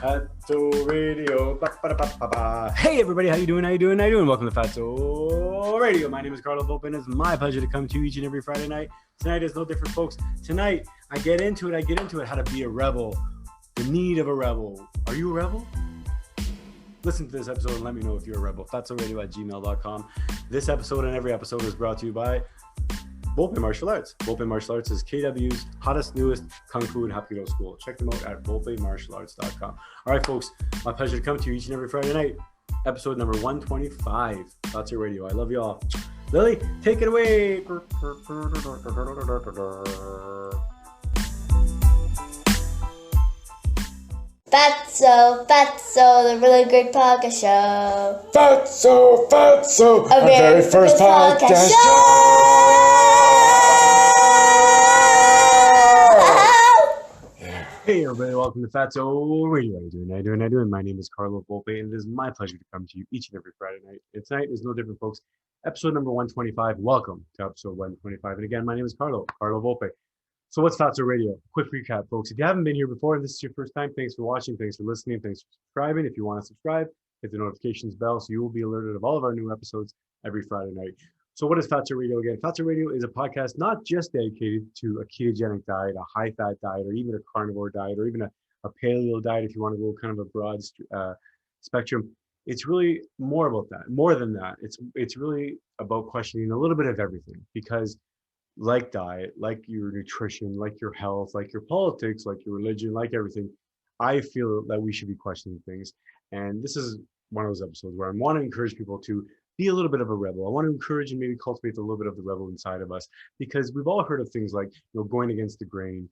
Fatso Radio. Hey everybody, how you doing? Welcome to Fatso Radio. My name is Carlo Volpe, and it's my pleasure to come to you each and every Friday night. Tonight is no different, folks. Tonight, I get into it, how to be a rebel, the need of a rebel. Are you a rebel? Listen to this episode and let me know if you're a rebel. fatsoradio@gmail.com. This episode and every episode is brought to you by Volpe Martial Arts. Volpe Martial Arts is KW's hottest, newest Kung Fu and Hapkido school. Check them out at volpemartialarts.com. All right, folks, my pleasure to come to you each and every Friday night. Episode number 125, Fatso Radio. I love you all. Lily, take it away. Fatso, the really great podcast show. Fatso, our very first podcast show. Hey everybody, welcome to Fatso Radio. How you doing? My name is Carlo Volpe, and it is my pleasure to come to you each and every Friday night. And tonight is no different, folks. Episode number 125. Welcome to episode 125. And again, my name is Carlo Volpe. So what's Fatso Radio? Quick recap, folks. If you haven't been here before and this is your first time, thanks for watching, thanks for listening, thanks for subscribing. If you want to subscribe, hit the notifications bell so you will be alerted of all of our new episodes every Friday night. So what is Fatso Radio again? Fatso Radio is a podcast not just dedicated to a ketogenic diet, a high-fat diet, or even a carnivore diet, or even a paleo diet if you want to go kind of a broad spectrum. It's really more about that, more than that. It's really about questioning a little bit of everything, because like diet, like your nutrition, like your health, like your politics, like your religion, like everything, I feel that we should be questioning things. And this is one of those episodes where I want to encourage people to be a little bit of a rebel. I want to encourage and maybe cultivate a little bit of the rebel inside of us, because we've all heard of things like, going against the grain,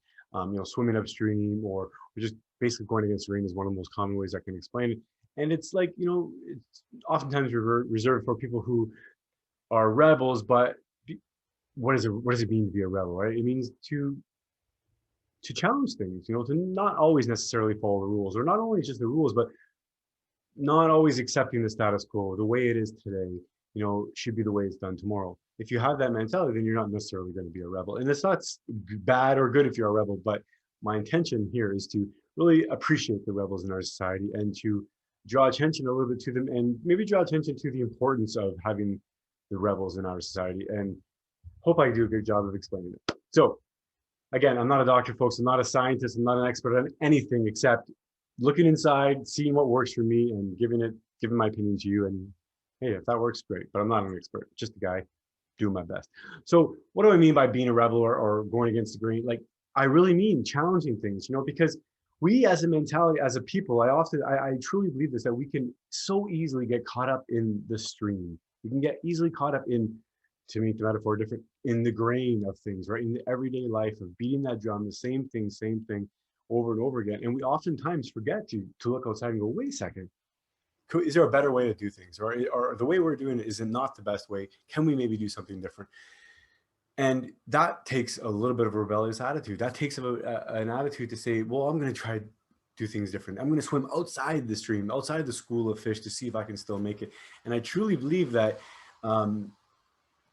swimming upstream, or just basically going against the grain is one of the most common ways I can explain it. And it's like, it's oftentimes reserved for people who are rebels, but what does it mean to be a rebel, right? It means to challenge things, to not always necessarily follow the rules, or not only just the rules, but not always accepting the status quo. The way it is today, should be the way it's done tomorrow. If you have that mentality, then you're not necessarily going to be a rebel. And it's not bad or good if you're a rebel, but my intention here is to really appreciate the rebels in our society and to draw attention a little bit to them, and maybe draw attention to the importance of having the rebels in our society, and hope I do a good job of explaining it. So again, I'm not a doctor, folks. I'm not a scientist. I'm not an expert on anything except looking inside, seeing what works for me, and giving my opinion to you. And hey, if that works, great. But I'm not an expert, just a guy doing my best. So what do I mean by being a rebel or going against the grain? Like, I really mean challenging things, because we as a mentality, as a people, I truly believe this, that we can so easily get caught up in the stream. We can get easily caught up in, to make the metaphor different, in the grain of things, right? In the everyday life of beating that drum, the same thing over and over again. And we oftentimes forget to look outside and go, wait a second, is there a better way to do things? Or the way we're doing it, is it not the best way? Can we maybe do something different? And that takes a little bit of a rebellious attitude. That takes an attitude to say, well, I'm going to try to do things different. I'm going to swim outside the stream, outside the school of fish, to see if I can still make it. And I truly believe that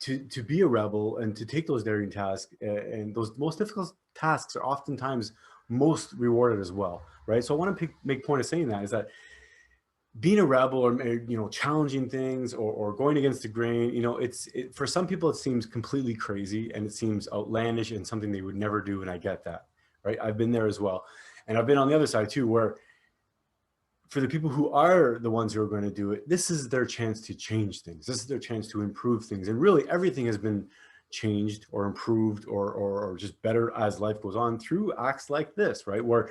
to be a rebel and to take those daring tasks, and those most difficult tasks are oftentimes most rewarded as well, right? So I want to make point of saying that is that being a rebel, or challenging things, or going against the grain, for some people it seems completely crazy and it seems outlandish and something they would never do, and I get that, right? I've been there as well, and I've been on the other side too, where for the people who are the ones who are going to do it, this is their chance to change things. This is their chance to improve things, and really everything has been changed or improved or just better as life goes on through acts like this, right? Where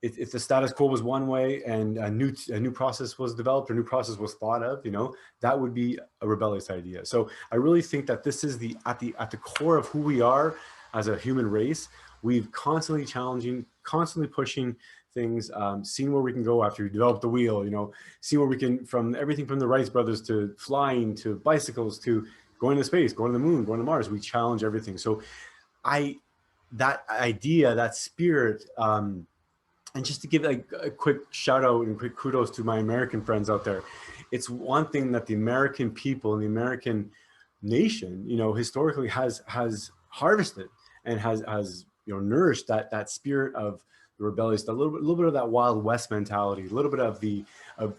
if the status quo was one way and a new process was developed, or new process was thought of, that would be a rebellious idea. So I really think that this is at the core of who we are as a human race. We've constantly challenging, constantly pushing things, seeing where we can go after we develop the wheel, see where we can, from everything from the Wright brothers to flying to bicycles to going to space, going to the moon, going to Mars. We challenge everything. So that idea, that spirit, and just to give a quick shout out and quick kudos to my American friends out there. It's one thing that the American people and the American nation, historically has harvested and has nourished that spirit of the rebellious, a little bit of that Wild West mentality, a little bit of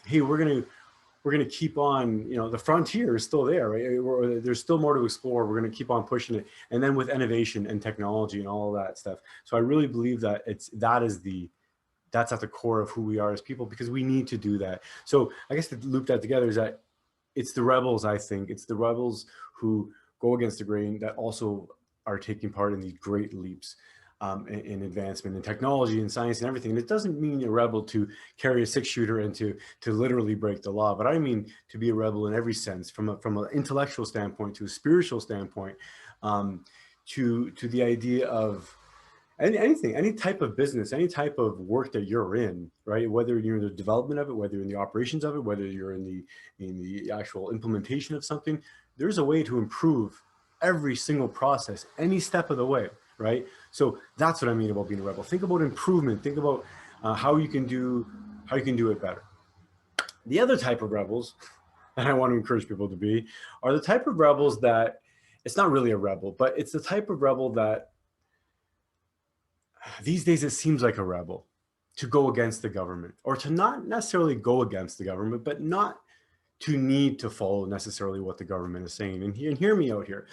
hey, we're gonna keep on, the frontier is still there, right? There's still more to explore. We're gonna keep on pushing it, and then with innovation and technology and all of that stuff. So I really believe that that's at the core of who we are as people, because we need to do that. So I guess to loop that together is that it's the rebels. I think it's the rebels who go against the grain that also are taking part in these great leaps in advancement in technology and science and everything. And it doesn't mean a rebel to carry a 6-shooter and to literally break the law, but I mean to be a rebel in every sense, from an intellectual standpoint to a spiritual standpoint, to the idea of anything, any type of business, any type of work that you're in, right? Whether you're in the development of it, whether you're in the operations of it, whether you're in the actual implementation of something, there's a way to improve every single process, any step of the way, right? So that's what I mean about being a rebel. Think about improvement. Think about how you can do it better. The other type of rebels that I want to encourage people to be are the type of rebels that it's not really a rebel, but it's the type of rebel that these days it seems like a rebel to go against the government, or to not necessarily go against the government, but not to need to follow necessarily what the government is saying. And hear me out here.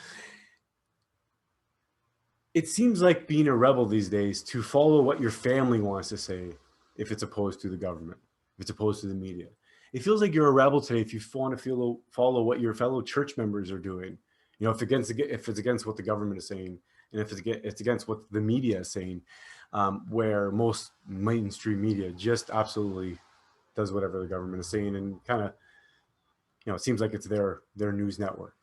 It seems like being a rebel these days to follow what your family wants to say, if it's opposed to the government, if it's opposed to the media. It feels like you're a rebel today if you want to follow what your fellow church members are doing. If it's against what the government is saying, and if it's against what the media is saying, where most mainstream media just absolutely does whatever the government is saying, and kind of, it seems like it's their news network.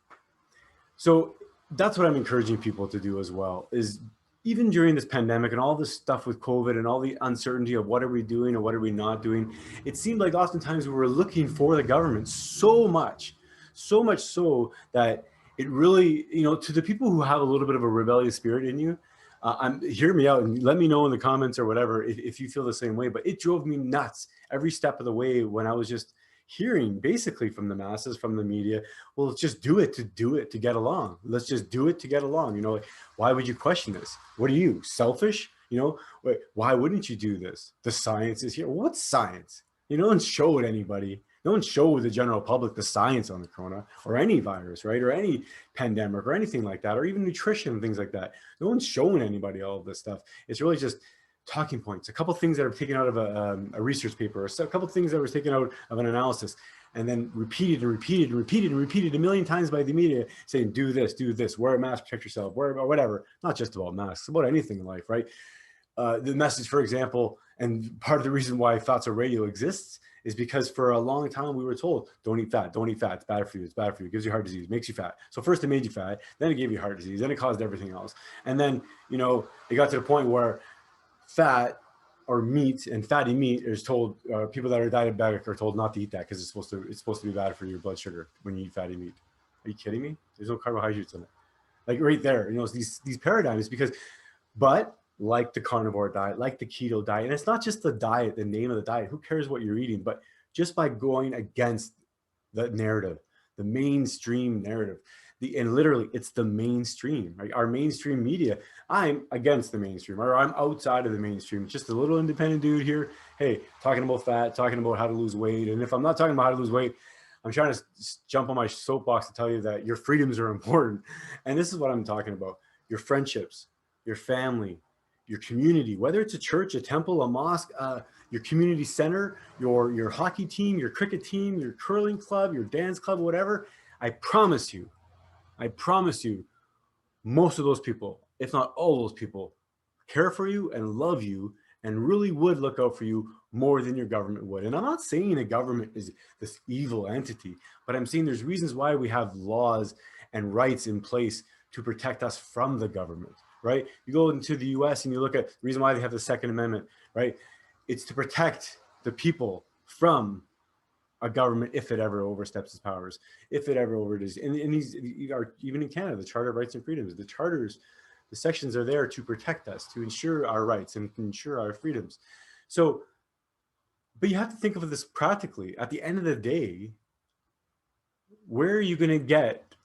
So that's what I'm encouraging people to do as well, is even during this pandemic and all this stuff with COVID and all the uncertainty of what are we doing or what are we not doing, it seemed like oftentimes we were looking for the government so much so that it really, to the people who have a little bit of a rebellious spirit in you, hear me out and let me know in the comments or whatever if you feel the same way. But it drove me nuts every step of the way when I was just hearing basically from the masses, from the media, well, let's just do it to get along. Let's just do it to get along. Why would you question this? What are you, selfish? Why wouldn't you do this? The science is here. What science? No one showed anybody. No one showed the general public the science on the corona or any virus, right? Or any pandemic or anything like that, or even nutrition and things like that. No one's showing anybody all of this stuff. It's really just talking points, a couple of things that are taken out of a research paper, or a couple of things that were taken out of an analysis, and then repeated a million times by the media, saying, do this, wear a mask, protect yourself, wear whatever. Not just about masks, about anything in life, right? The message, for example, and part of the reason why Fatso Radio exists is because for a long time we were told, don't eat fat, it's bad for you, it gives you heart disease, makes you fat. So first it made you fat, then it gave you heart disease, then it caused everything else. And then, it got to the point where fat or meat and fatty meat is told, people that are diabetic are told not to eat that because it's supposed to be bad for your blood sugar when you eat fatty meat. Are you kidding me? There's no carbohydrates in it. Like right there, these paradigms, but like the carnivore diet, like the keto diet, and it's not just the diet, the name of the diet, who cares what you're eating, but just by going against the narrative, the mainstream narrative, and literally it's the mainstream, right? Our mainstream media, I'm against the mainstream, or I'm outside of the mainstream, just a little independent dude here, hey, talking about fat, talking about how to lose weight. And if I'm not talking about how to lose weight, I'm trying to jump on my soapbox to tell you that your freedoms are important. And this is what I'm talking about: your friendships, your family, your community, whether it's a church, a temple, a mosque, your community center, your hockey team, your cricket team, your curling club, your dance club, whatever. I promise you, most of those people, if not all those people, care for you and love you and really would look out for you more than your government would. And I'm not saying a government is this evil entity, but I'm saying there's reasons why we have laws and rights in place to protect us from the government, right? You go into the US and you look at the reason why they have the Second Amendment, right? It's to protect the people from a government if it ever oversteps its powers, if it ever overdoes. And these are, even in Canada, the Charter of Rights and Freedoms, the charters, the sections are there to protect us, to ensure our rights and ensure our freedoms. So, but you have to think of this practically. At the end of the day, where are you going to get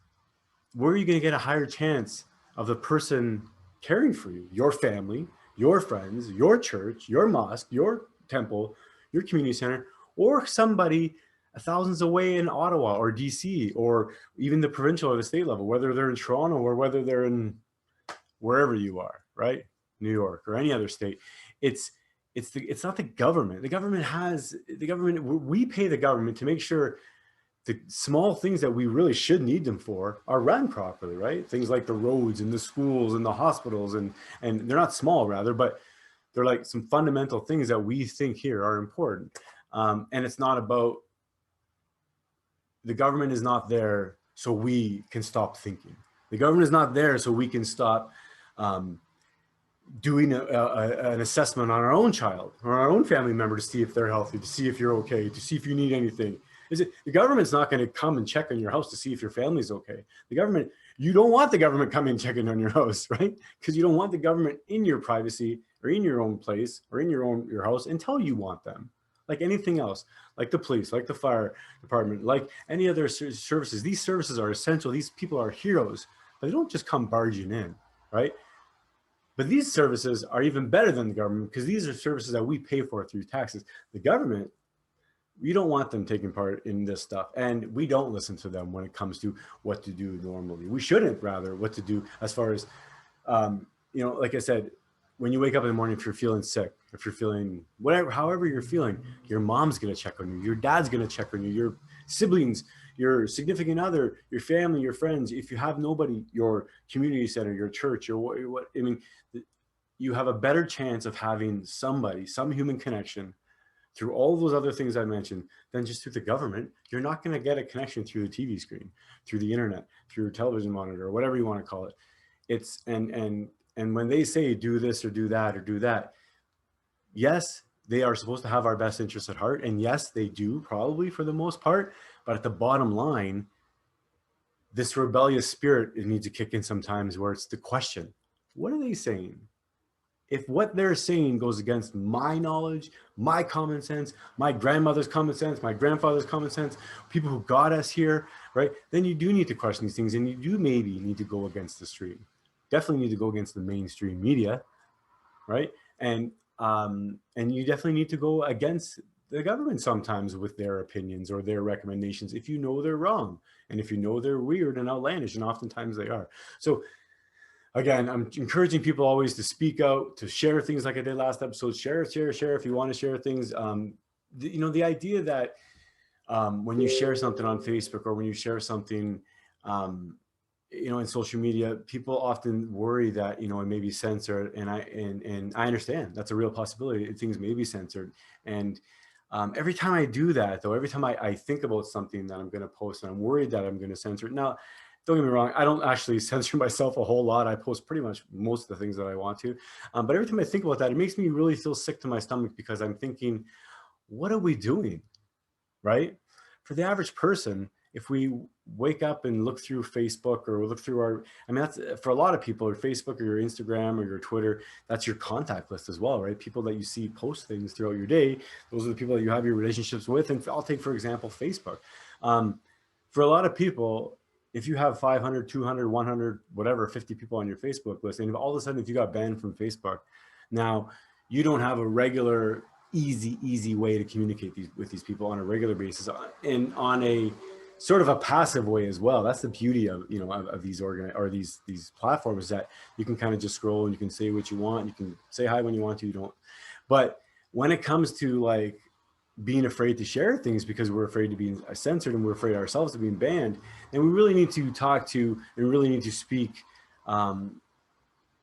a higher chance of the person caring for you, your family, your friends, your church, your mosque, your temple, your community center, or somebody thousands away in Ottawa or DC or even the provincial or the state level, whether they're in Toronto or whether they're in wherever you are, right? New York or any other state. It's not the government. The government. We pay the government to make sure the small things that we really should need them for are run properly, right? Things like the roads and the schools and the hospitals, and they're not small, rather, but they're like some fundamental things that we think here are important. And it's not about, the government is not there so we can stop thinking. The government is not there so we can stop doing an assessment on our own child or our own family member to see if they're healthy, to see if you're okay, to see if you need anything. The government's not going to come and check on your house to see if your family's okay. The government, you don't want the government coming and checking on your house, right? Because you don't want the government in your privacy or in your own place or in your house until you want them. Like anything else, like the police, like the fire department, like any other services. These services are essential. These people are heroes, but they don't just come barging in, right? But these services are even better than the government because these are services that we pay for through taxes. The government, we don't want them taking part in this stuff, and we don't listen to them when it comes to what to do normally. We shouldn't, rather, what to do as far as, like I said, when you wake up in the morning, if you're feeling sick, if you're feeling whatever, however you're feeling, your mom's going to check on you, your dad's going to check on you, your siblings, your significant other, your family, your friends. If you have nobody, your community center, your church, you have a better chance of having somebody, some human connection through all those other things I mentioned than just through the government. You're not going to get a connection through the TV screen, through the internet, through your television monitor, or whatever you want to call it. It's, and when they say do this or do that or do that, yes, they are supposed to have our best interests at heart. And yes, they do, probably for the most part. But at the bottom line, this rebellious spirit, it needs to kick in sometimes, where it's the question, what are they saying? If what they're saying goes against my knowledge, my common sense, my grandmother's common sense, my grandfather's common sense, people who got us here, right? Then you do need to question these things, and you do maybe need to go against the stream. Definitely need to go against the mainstream media, right? And you definitely need to go against the government sometimes with their opinions or their recommendations if you know they're wrong, and if you know they're weird and outlandish, and oftentimes they are. So again, I'm encouraging people always to speak out, to share things like I did last episode. Share if you want to share things. The idea that when you share something on Facebook or when you share something, in social media, people often worry that, it may be censored. And I understand that's a real possibility. Things may be censored. And every time I do that, though, every time I think about something that I'm going to post and I'm worried that I'm going to censor it. Now, don't get me wrong, I don't actually censor myself a whole lot. I post pretty much most of the things that I want to. But every time I think about that, it makes me really feel sick to my stomach, because I'm thinking, what are we doing, right? For the average person, if we wake up and look through Facebook or look through that's for a lot of people, or Facebook or your Instagram or your Twitter, that's your contact list as well, right? People that you see post things throughout your day, those are the people that you have your relationships with. And I'll take, for example, Facebook. For a lot of people, if you have 500, 200, 100, whatever, 50 people on your Facebook list, and all of a sudden, if you got banned from Facebook, now you don't have a regular, easy way to communicate with these people on a regular basis, and on a sort of a passive way as well. That's the beauty of, of these these platforms, that you can kind of just scroll and you can say what you want. You can say hi when you want to, you don't. But when it comes to like being afraid to share things because we're afraid to be censored and we're afraid ourselves of being banned, and we really need to talk to and really need to speak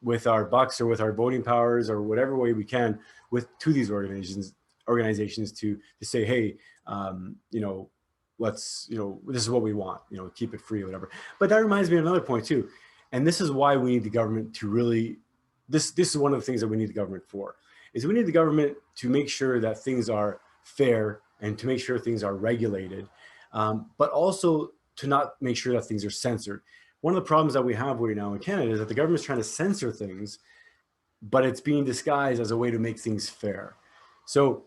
with our bucks or with our voting powers or whatever way we can to these organizations to say, hey, let's, this is what we want, keep it free or whatever. But that reminds me of another point too. And this is why we need the government to really, this is one of the things that we need the government for, is we need the government to make sure that things are fair and to make sure things are regulated, but also to not make sure that things are censored. One of the problems that we have right now in Canada is that the government's trying to censor things, but it's being disguised as a way to make things fair. So,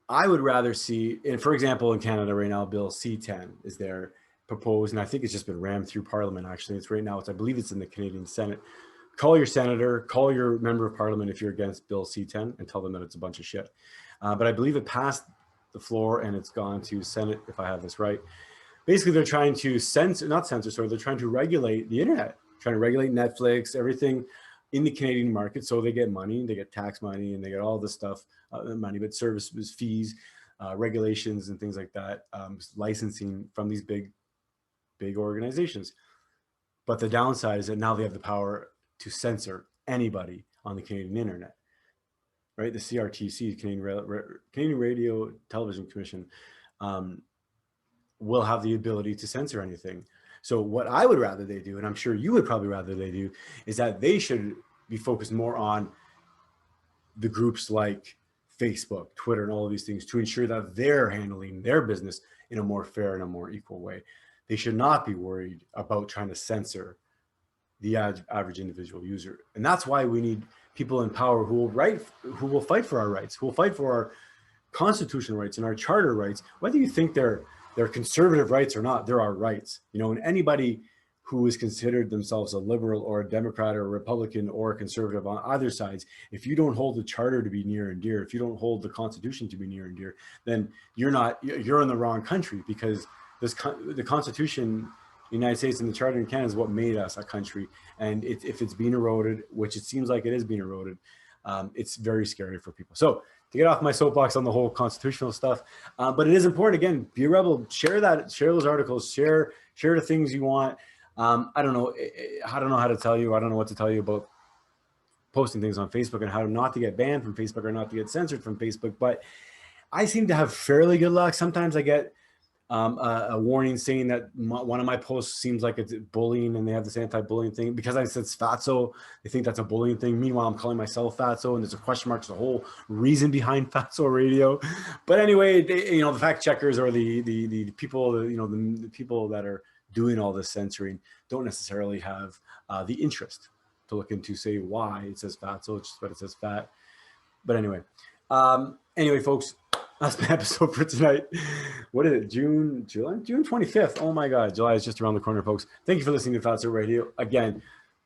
I would rather see, and for example, in Canada right now, Bill C-10 is there proposed, and I think it's just been rammed through Parliament. Actually, it's right now. I believe it's in the Canadian Senate. call your senator, call your member of parliament if you're against Bill C-10 and tell them that it's a bunch of shit. But I believe it passed the floor and it's gone to Senate, if I have this right. Basically, they're trying to they're trying to regulate the internet, trying to regulate Netflix, everything in the Canadian market. So they get money, they get tax money, and they get all this stuff, money, but services, fees, regulations, and things like that, licensing from these big organizations. But the downside is that now they have the power to censor anybody on the Canadian internet, right? The CRTC, Canadian Radio Television Commission, will have the ability to censor anything. So what I would rather they do, and I'm sure you would probably rather they do, is that they should be focused more on the groups like Facebook, Twitter, and all of these things to ensure that they're handling their business in a more fair and a more equal way. They should not be worried about trying to censor the average individual user. And that's why we need people in power who will fight for our rights, who will fight for our constitutional rights and our charter rights. Whether you think they're conservative rights or not, they're our rights. And anybody who is considered themselves a liberal or a Democrat or a Republican or a conservative on either sides, if you don't hold the charter to be near and dear, if you don't hold the Constitution to be near and dear, then you're in the wrong country, because the Constitution, the United States, and the Charter in Canada is what made us a country. And if it's being eroded, which it seems like it is being eroded, it's very scary for people. So to get off my soapbox on the whole constitutional stuff, but it is important, again, be a rebel, share those articles, share the things you want. I don't know how to tell you. I don't know what to tell you about posting things on Facebook and how not to get banned from Facebook or not to get censored from Facebook. But I seem to have fairly good luck. Sometimes I get a warning saying that one of my posts seems like it's bullying, and they have this anti-bullying thing because I said Fatso. They think that's a bullying thing. Meanwhile, I'm calling myself Fatso, and there's a question mark. There's a whole reason behind Fatso Radio. But anyway, the fact checkers or the people, the people that are doing all this censoring don't necessarily have the interest to look into, say, why it says Fatso, it's just what it says fat. But anyway, folks. That's my episode for tonight. What is it? June 25th. Oh my God. July is just around the corner, folks. Thank you for listening to Fatso Radio. Again,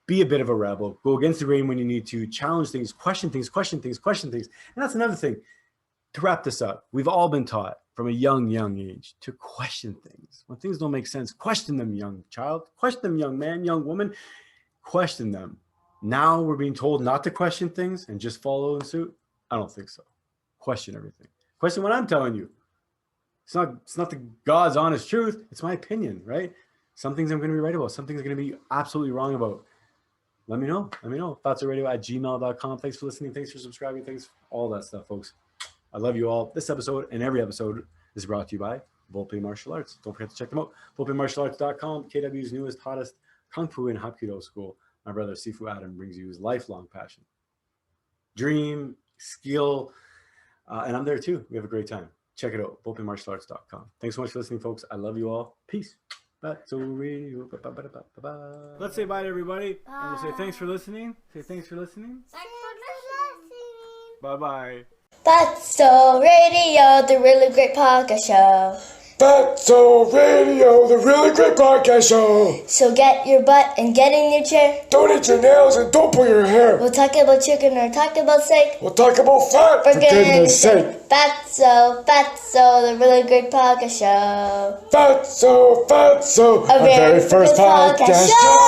be a bit of a rebel. Go against the grain when you need to. Challenge things, question things. And that's another thing. To wrap this up, we've all been taught from a young age to question things. When things don't make sense, question them, young child. Question them, young man, young woman. Question them. Now we're being told not to question things and just follow in suit. I don't think so. Question everything. Question what I'm telling you. It's not the God's honest truth. It's my opinion, right? Some things I'm going to be right about. Some things I'm going to be absolutely wrong about. Let me know. FatsoRadio@gmail.com. Thanks for listening. Thanks for subscribing. Thanks for all that stuff, folks. I love you all. This episode and every episode is brought to you by Volpe Martial Arts. Don't forget to check them out. VolpeMartialArts.com, KW's newest, hottest Kung Fu and Hapkido school. My brother, Sifu Adam, brings you his lifelong passion. Dream, skill, and I'm there too. We have a great time. Check it out, VolpeMartialArts.com. Thanks so much for listening, folks. I love you all. Peace. Let's say bye to everybody. Bye. And we'll say thanks for listening. Say thanks for listening. Bye-bye. Fatso Radio, the really great podcast show. Fatso Radio, the really great podcast show. So get your butt and get in your chair. Don't eat your nails and don't pull your hair. We'll talk about chicken or talk about steak. We'll talk about fat, for goodness sake. Fatso, the really great podcast show. Fatso, a very first podcast show.